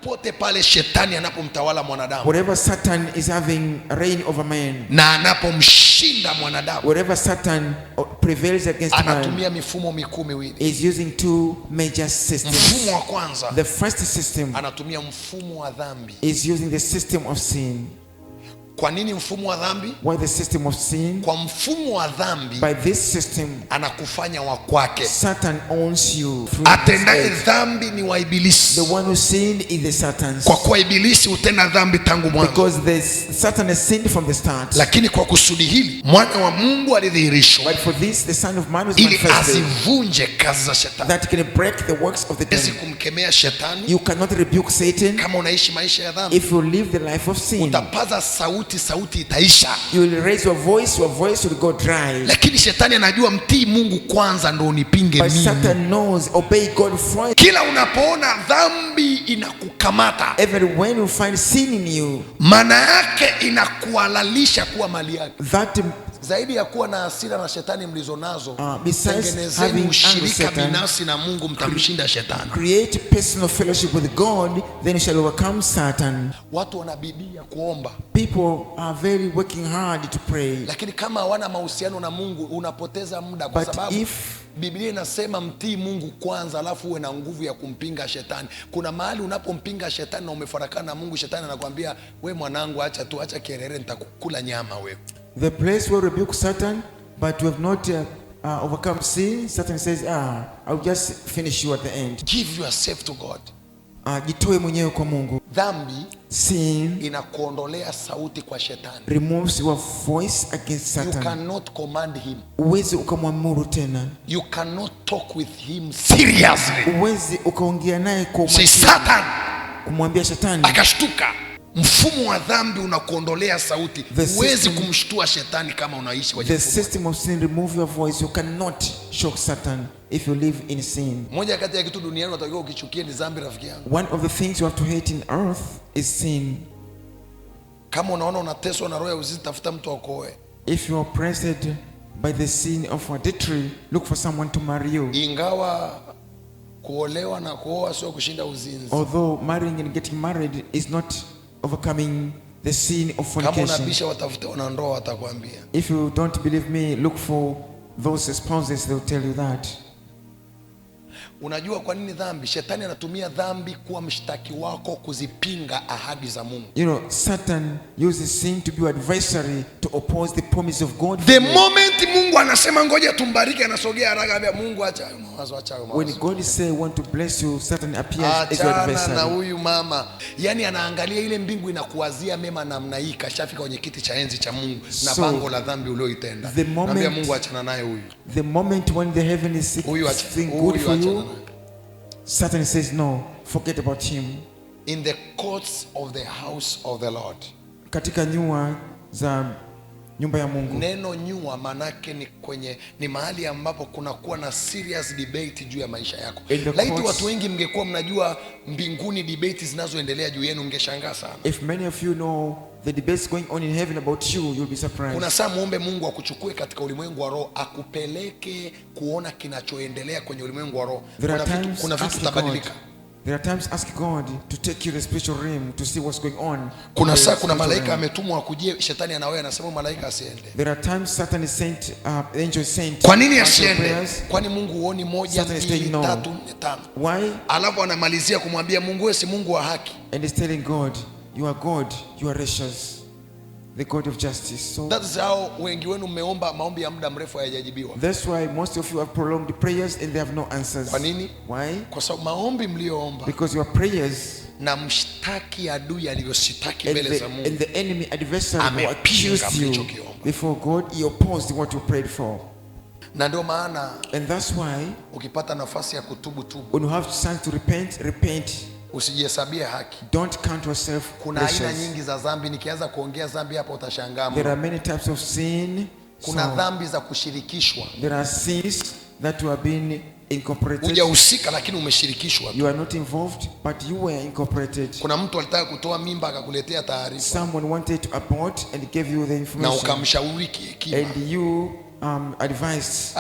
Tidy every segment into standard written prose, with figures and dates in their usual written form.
popote pale shetani anapomtawala mwanadamu, wherever Satan is having reign over man, na anapomshinda mwanadamu, wherever Satan prevails against man, anatumia mifumo mikuu miwili. is using two major systems. Mfumo wa kwanza, the first system, anatumia mfumo wa dhambi. is using the system of sin. Kwa nini mfumo wa dhambi? Why the system of sin? Kwa mfumo wa dhambi, by this system, anakufanya wa kwake. Satan owns you. Atendaye dhambi ni wa ibilisi. The one who sinned is the Satan's. Kwa kuwa ibilisi hutenda dhambi tangu mwanzo. Because Satan has sinned from the start. Lakini kwa kusudi hili mwana wa Mungu alidhihirishwa, but for this the Son of Man was ili manifested, azivunje kazi za shetani. that he can break the works of the devil. Kumkemea shetani. You cannot rebuke Satan kama unaishi maisha ya dhambi. if you live the life of sin. Utapaza sauti itaisha. You will raise your voice will go dry. Lakini shetani anajua mtii Mungu kwanza ndo unipinge mimi. But Satan knows obey God first. Kila unapoona dhambi inakukamata, when you find sin in you, maana yake inakuhalalisha kuwa mali yake. That zaidi ya kuwa na hasira na shetani mlizonazo, tengenezeni ushirika binafsi na Mungu, mtamshinda shetani. Create personal fellowship with God, then you shall overcome Satan. Watu wanabidia kuomba. People are very working hard to pray. Lakini kama hawana mahusiano na Mungu, unapoteza muda, kwa sababu Biblia inasema mtii Mungu kwanza, alafu uwe na nguvu ya kumpinga shetani. Kuna mahali unapompinga shetani na umefarakana na Mungu, shetani anakuambia we mwanangu, acha kelele, nitakukula nyama wewe. The place where rebuke Satan, but you have not overcome sin, Satan says, I'll just finish you at the end. Give yourself to God. Jitoe mwenyewe kwa Mungu. Dhambi, sin, inakuondolea sauti kwa shetani. Removes your voice against Satan. You cannot command him. Uwezi ukamwamuru tena. You cannot talk with him seriously. Uwezi ukaongea naye kwa umakini. Satan, kumwambia shetani akashtuka. Mfumo wa dhambi unakuondolea sauti. Huwezi kumshtua shetani kama unaishi kwa the system of sin remove your voice. You cannot shock Satan if you live in sin. Moja kati ya kitu duniani unatakiwa ukichukie ni dhambi, rafiki yangu. One of the things you have to hate in earth is sin. Kama unaona unateswa na roho ya uzinzi, tafuta mtu akoe. If you are oppressed by the sin of adultery, look for someone to marry you. Ingawa kuolewa na kuoa sio kushinda uzinzi. Although marrying and getting married is not overcoming the sin of fornication. Kama unabisha, watafute wanandoa watakwambia. If you don't believe me, look for those spouses, they will tell you that. Unajua kwa nini dhambi? Shetani anatumia dhambi kuwa mshtaki wako kuzipinga ahadi za Mungu. You know, Satan uses sin to be adversary to oppose the promise of God. The moment Mungu anasema ngoja tumbariki, anasogea haraka anambia Mungu acha mawazo. When God say want to bless you, Satan appears as your adversary. Na huyu mama, yani anaangalia ile mbingu inakuwazia mema namna hii, kashafika kwenye kiti cha enzi cha Mungu na bango la dhambi ulioitenda. Anambia Mungu achana naye huyu. The moment when the heaven is seeing good for you, Satan says no, forget about him. In the courts of the house of the Lord. Katika nyua za nyumba ya Mungu. Neno nyua manake ni mahali ambapo kuna kuwa na serious debate juu ya maisha yako. Laiti watu wengi mngekuwa mnajua mbinguni debate zinazoendelea juu yenu, mngeshangaa sana. If many of you know the debates going on in heaven about you, you'll be surprised. Kuna saa muombe Mungu akuchukue katika ulimwengu wa roho, akupeleke kuona kinachoendelea kwenye ulimwengu wa roho. Kuna vitu tabadilika. There are times ask God to take you to the spiritual realm to see what's going on. Kuna saa kuna malaika ametumwa akujie, shetani anawe anasema malaika asiende. There are times Satan is sent, angel is sent. Kwa nini asiende? Kwani Mungu huoni 1 2 3 4 5? Why? Alafu anamalizia kumwambia Mungu, wewe si Mungu wa haki. And he's telling God, you are God, you are righteous, the God of justice. So that's how wengi wenu mmeomba maombi ya muda mrefu hayajajibiwa. That's why most of you have prolonged prayers and they have no answers. Kwa nini? Why? Kwa sababu maombi mlioomba, because your prayers na mshtaki adui aliyoshtaki mbele za Mungu, and the enemy adversary who accused you before God, he opposed what you prayed for. Na ndio maana, and that's why ukipata nafasi ya kutubu, when you have chance to repent, usijihesabie haki. Don't count yourself. Kuna aina nyingi za dhambi, nikianza kuongea dhambi hapa utashangaa. There are many types of sin. Kuna dhambi za kushirikishwa. There are sins that you have been incorporated. Hujahusika lakini umeshirikishwa. You are not involved but you were incorporated. Kuna mtu alitaka kutoa mimba akakuletea taarifa. Someone wanted to abort and gave you the information. Na ukamshauri hekima. And you advised.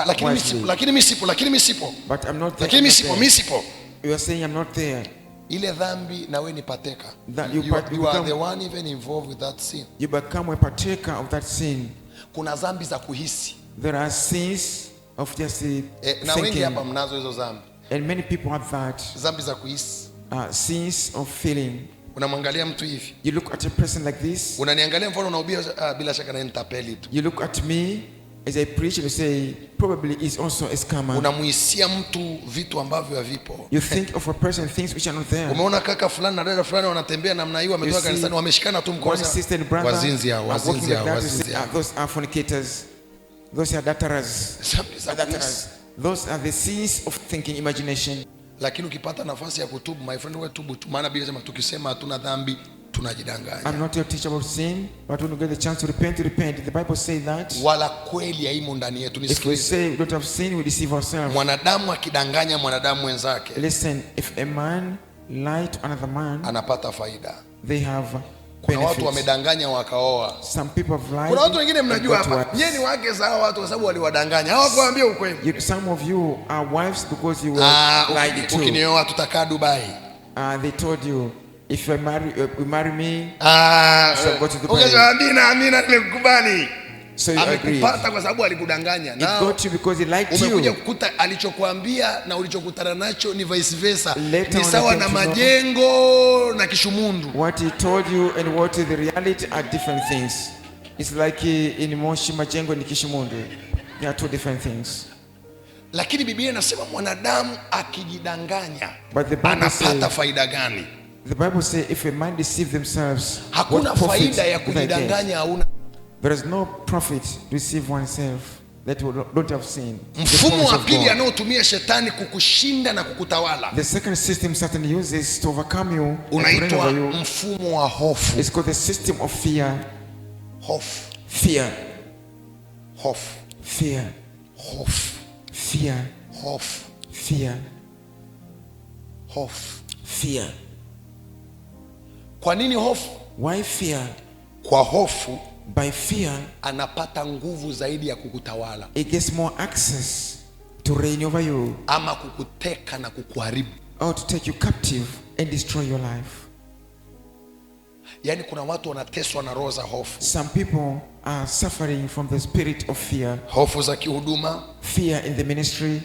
Lakini mimi sipo. But I'm not there. Lakini mimi sipo. You are saying I'm not there. ile dhambi na wewe ni pateka. You are the one even involved with that sin. You become a partaker of that sin. Kuna dhambi za kuhisi. There are sins of just na wengi thinking. hapa mnazo hizo dhambi. And many people have that. Dhambi za kuhisi. Sins of feeling. Unamwangalia mtu hivi. You look at a person like this. Unaniangalia mfano unahubiri bila shaka na nitapeli tu. You look at me as I preach and you say probably is also a scammer. Unamuhisia mtu vitu ambavyo havipo. You think of a person things which are not there. Umeona kaka fulani na dada fulani wanatembea namna hiyo, wametoka kanisani wameshikana tu mkono. Wazinzi hao. Those are fornicators. Those are adulterers. Those are the sins of thinking, imagination. Lakini ukipata nafasi ya kutubu, my friend, wewe tubu tu, maana Biblia inasema tukisema hatuna dhambi tunajidanganya. I'm not your teacher about sin, but when you get the chance to repent, repent. The Bible says that. Wala kweli haimo ndani yetu. If we say we don't have sin, we deceive ourselves. Mwanadamu akidanganya mwanadamu mwenzake. Listen, if a man lie to another man, anapata faida. They have kuna watu wamedanganya wakaoa. Some people have lied. Kuna watu wengine mnajua hapa, nyinyi ni wake za hao watu kwa sababu waliwadanganya. Hawakuambia ukweli. Some of you are wives because you were lied to. Ukinioa tutakaa Dubai. They told you if you marry me, so go to Dubai. Amina nimekubali. So you agreed. Amekupata kwa sababu alikudanganya. It got you because he liked you. Umekuja kukuta alichokuambia na ulichokutana nacho ni vice versa. Ni sawa na majengo na kishumundu. What he told you and what is the reality are different things. It's like in Moshi majengo ni kishumundu. They are two different things. Lakini Biblia inasema mwanadamu akijidanganya anapata faida gani? The Bible says if a man deceive themselves, hakuna faida ya kujidanganya hauna. There is no profit to deceive oneself that you don't have seen. Mfumo wa pili anayotumia Shetani kukushinda na kukutawala. The second system Satan uses to overcome you. Unaitwa mfumo wa hofu. It's called the system of fear. Hofu. Fear. Hofu. Fear. Hofu. Fear. Hofu. Fear. Hofu. Fear. Kwa nini hofu? Why fear? Kwa hofu, by fear, anapata nguvu zaidi ya kukutawala. It gets more access to reign over you. Ama kukuteka na kukuharibu. Or to take you captive and destroy your life. Yani kuna watu wanateswa na roho za hofu. Some people are suffering from the spirit of fear. Hofu za kihuduma. Fear in the ministry.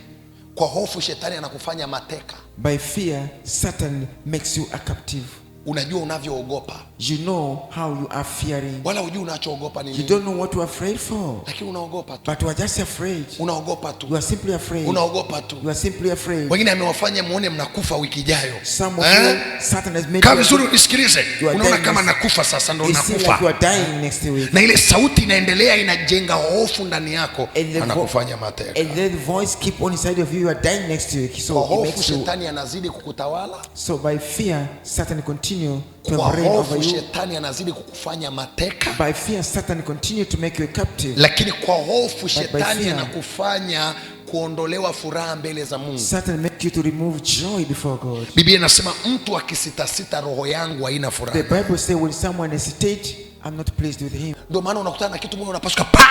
Kwa hofu Shetani anakufanya mateka. By fear, Satan makes you a captive. Unajua unavyoogopa. You know how you are fearing. Wala hujui unachoogopa nini. You don't know what you are afraid for. Lakini unaogopa tu. But you are just afraid. Unaogopa tu. You are simply afraid. Unaogopa tu. You are simply afraid. Wengine amewafanya muone mnakufa wiki ijayo. Some of you, Satan has made you. Kama vizuri unisikilize. Unaona kama nakufa sasa ndo nakufa. Like you are dying next week. Na ile sauti inaendelea inajenga hofu ndani yako. Anakufanya mateka. And then the voice keep on inside of you. You are dying next week. So it makes you. Shetani anazidi kukutawala. So by fear, Satan continue to reign over you. Shetani anazidi kukufanya mateka. By fear, Satan continue to make you a captive. Lakini kwa hofu Shetani anakufanya kuondolewa furaha mbele za Mungu. Satan make you to remove joy before God. Biblia inasema mtu akisita roho yangu haina furaha. The Bible says when someone hesitates, I'm not pleased with him. Ndio maana unakutana na kitu moyo unapasuka pa.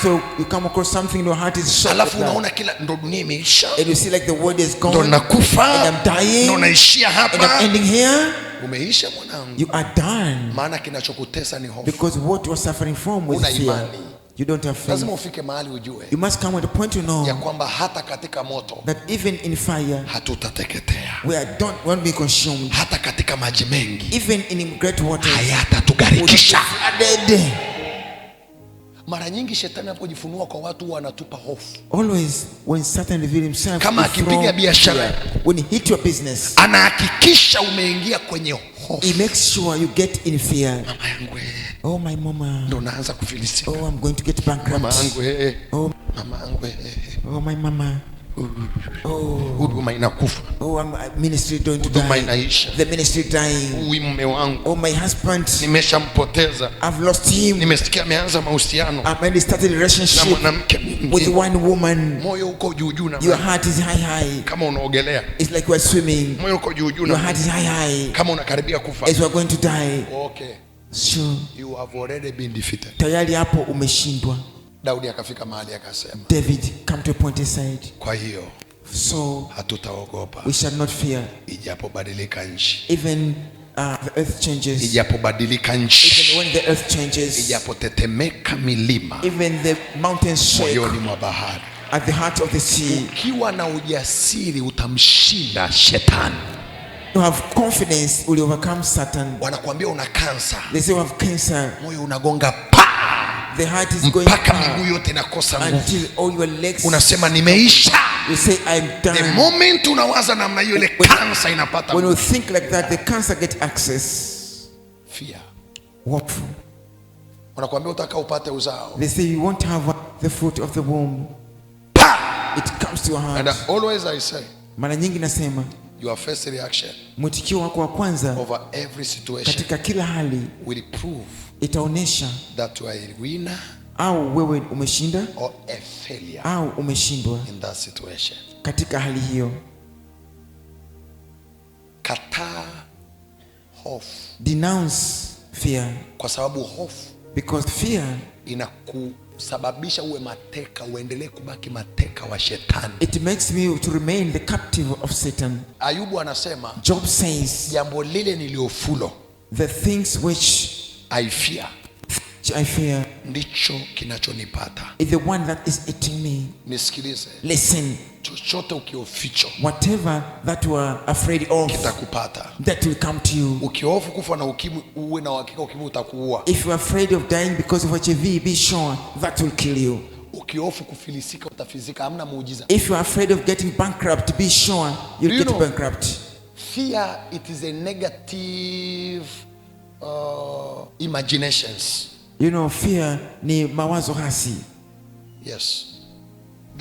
So you come across something in your heart is shocked. Alafu unaona kila ndo dunia imeisha. And you see like the world is gone. Ndo nakufa. And I'm dying. Ndo naishia hapa. And I'm ending here. Umeisha mwanangu. You are done. Maana kinachokutesa ni hofu. Because what you are suffering from with fear. You don't have faith. Lazima ufike mahali ujue. You must come at a point to know. Ya kwamba hata katika moto. That even in fire. Hatutateketea. We won't be consumed. Hata katika maji mengi. Even in great waters. Hayatatugarikisha. Mara nyingi Shetani anapojifunua kwa watu wanatupa hofu. Always when Satan reveals himself. Kama akipiga biashara. When he hit your business. Anahakikisha umeingia kwenye hofu. He makes sure you get in fear. Mama yangu oh my mama. Ndo naanza kufilisika. Oh I'm going to get bankrupt. Mama yangu oh mama yangu oh my mama. Huduma inakufa. Oh ministry going to die. Huduma inaisha. The ministry dying. Mume wangu. Oh my husband. Nimeshampoteza. I've lost him. Nimesikia ameanza mahusiano. I've already started a relationship. Na mwanamke with one woman. Moyo uko juu na. Your heart is high. Kama unaogelea. It's like you are swimming. Moyo uko juu na. Your heart is high. Kama unakaribia kufa. As you are going to die. Okay. Sure. You have already been defeated. Tayari hapo umeshindwa. Daudi akafika mahali akasema. David come to a point aside. Kwa hiyo. So hatutaogopa. We shall not fear. Ijapobadilika nchi. Even the earth changes. Ijapobadilika nchi. Even when the earth changes. Ijapotetemeka milima. Even the mountains shake. Moyoni mwa bahari. At the heart of the sea. Ukiwa na ujasiri utamshinda Shetani. You have confidence, will overcome Satan. Wanakuambia una cancer. They say you have cancer. Moyo unagonga pa. The heart is going mpaka miguu yote inakosa nguvu. Until all your legs. Unasema nimeisha. You say I'm done. The moment unawaza namna hiyo, ile cancer inapata. When you think like that, the cancer get access. Fear. What? Wanakuambia utaka upate uzao. They say you won't have the fruit of the womb. It comes to your heart. And always I say, mara nyingi nasema, your first reaction mwitikio wako wa kwanza over every situation katika kila hali will prove itaonesha that you are a winner au wewe umeshinda or a failure au umeshindwa in that situation. Katika hali hiyo, kataa hofu. Denounce fear. Kwa sababu hofu, because fear inakusababisha uwe mateka, uendelee kubaki mateka wa Shetani. It makes me to remain the captive of Satan. Ayubu anasema, Job says, jambo lile niliofulo, the things which I fear, ndicho kinachonipata. Is the one that is eating me. Nisikilize. Listen. Chochote ukioficho, whatever that you are afraid of, kitakupata. That will come to you. Ukihofu kufa na ukimwi, uwe na uhakika ukimwi utakuua. If you are afraid of dying because of HIV, be sure that will kill you. Ukihofu kufilisika, utafizika, hamna muujiza. If you are afraid of getting bankrupt, be sure you'll get bankrupt. Fear, it is a negative imaginations. You know, fear ni mawazo hasi. Yes.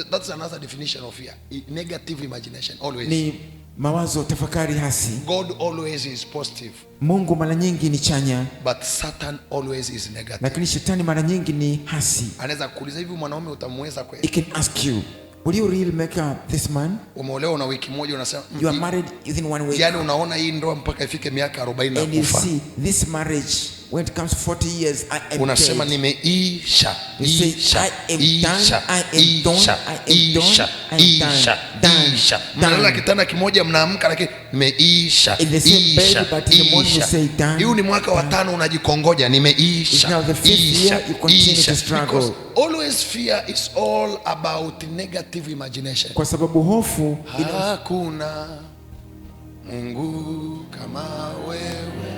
That's another definition of fear. Negative imagination, always. Ni mawazo tafakari hasi. God always is positive. Mungu mara nyingi ni chanya. But Satan always is negative. Lakini Shetani mara nyingi ni hasi. Anaweza kuuliza, hivi mwanaume utamweza kweli? He can ask you, will you really make this man? Umeolewa na wiki moja, unasema you are married within 1 week. Yani unaona hii ndoa mpaka ifike miaka 40 na kufa. And you see this marriage, when it comes to 40 years, I am unasema nimeisha. You say, I am done, I am done, I am done. Mnalala kitanda kimoja, mnaamka lakini nimeisha. In the same bed, but in the morning you say done. Huu ni mwaka wa 5 unajikongoja, nimeisha. Now the 5th year you continue to struggle. Always fear is all about negative imagination. Kwa sababu hofu, hakuna Mungu kama wewe.